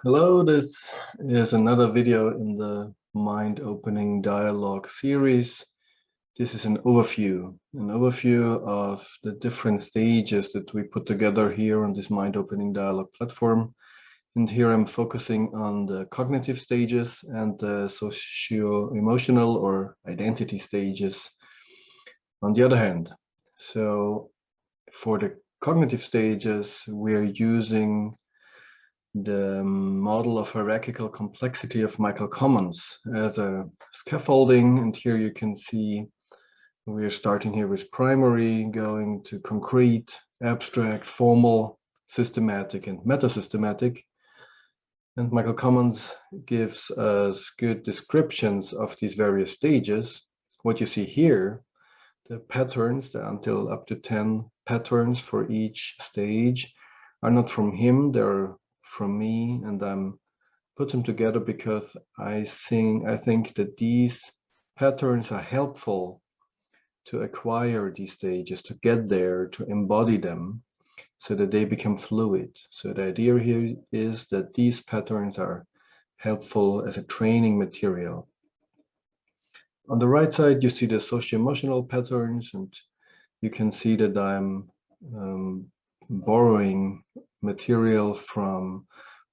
Hello, this is another video in the Mind Opening Dialogue series. This is an overview of the different stages that we put together here on this Mind Opening Dialogue platform. And here I'm focusing on the cognitive stages and the socio-emotional or identity stages on the other hand. So for the cognitive stages, we're using the model of hierarchical complexity of Michael Commons as a scaffolding. And here you can see we're starting here with primary, going to concrete, abstract, formal, systematic, and meta-systematic. And Michael Commons gives us good descriptions of these various stages. What you see here, the patterns, until up to 10 patterns for each stage, are not from him, they're from me, and I'm put them together because I think that these patterns are helpful to acquire these stages, to get there, to embody them, so that they become fluid. So the idea here is that these patterns are helpful as a training material. On the right side, you see the socio-emotional patterns, and you can see that I'm borrowing material from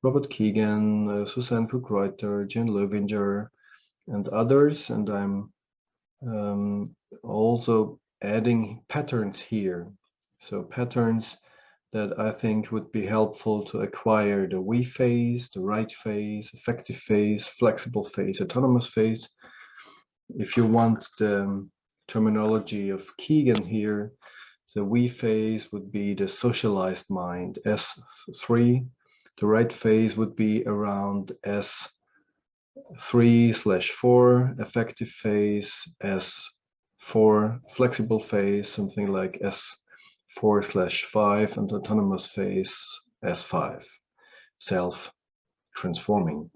Robert Kegan, Susan Cook-Greuter, Jen Löwinger, and others, and I'm also adding patterns here. So patterns that I think would be helpful to acquire the we phase, the right phase, effective phase, flexible phase, autonomous phase. If you want the terminology of Kegan here, the we phase would be the socialized mind, S3. The right phase would be around S3/4, effective phase S4, flexible phase, something like S4/5, and autonomous phase S5, self-transforming.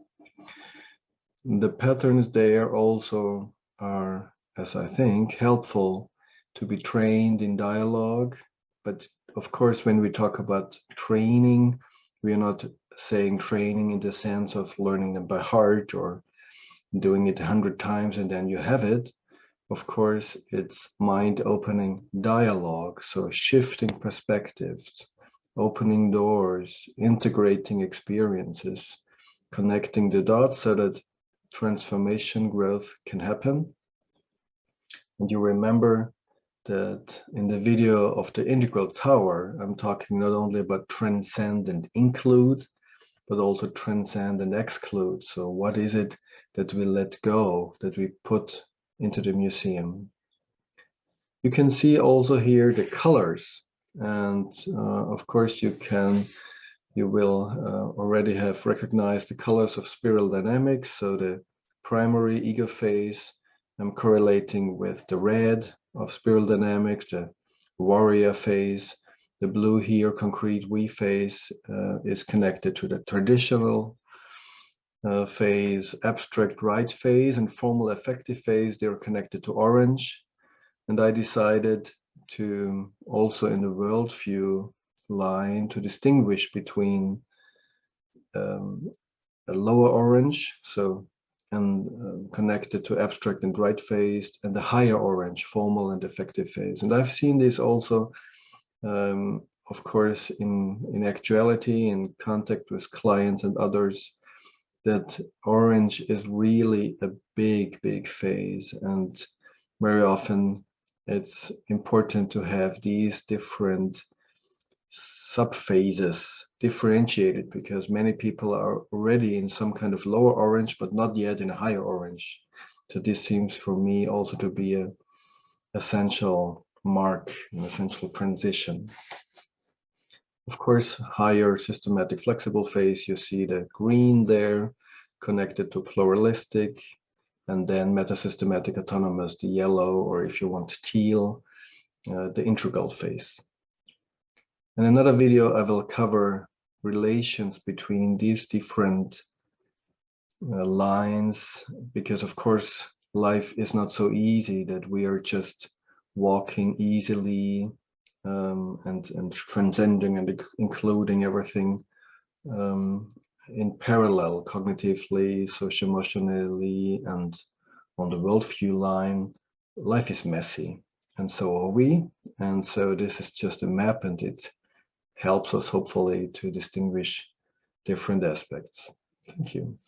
The patterns there also are, as I think, helpful to be trained in dialogue. But of course, when we talk about training, we are not saying training in the sense of learning them by heart or doing it 100 times and then you have it. Of course, it's mind-opening dialogue, so shifting perspectives, opening doors, integrating experiences, connecting the dots so that transformation growth can happen. And you remember that in the video of the integral tower, I'm talking not only about transcend and include, but also transcend and exclude. So what is it that we let go, that we put into the museum? You can see also here the colors. And of course you will already have recognized the colors of spiral dynamics. So the primary ego phase, I'm correlating with the red of spiral dynamics, the warrior phase. The blue here, concrete we phase, is connected to the traditional phase, abstract right phase, and formal effective phase. They're connected to orange. And I decided to also in the worldview line to distinguish between a lower orange, so and connected to abstract and right phase, and the higher orange, formal and effective phase. And I've seen this also, of course, in actuality, in contact with clients and others, that orange is really a big phase, and very often it's important to have these different subphases differentiated, because many people are already in some kind of lower orange but not yet in a higher orange. So this seems for me also to be an essential mark, an essential transition. Of course, higher systematic flexible phase, you see the green there connected to pluralistic, and then meta-systematic autonomous, the yellow, or if you want teal, the integral phase. In another video, I will cover relations between these different lines, because of course, life is not so easy that we are just walking easily and transcending and including everything in parallel, cognitively, socio-emotionally, and on the worldview line, life is messy, and so are we. And so this is just a map, and it helps us hopefully to distinguish different aspects. Thank you.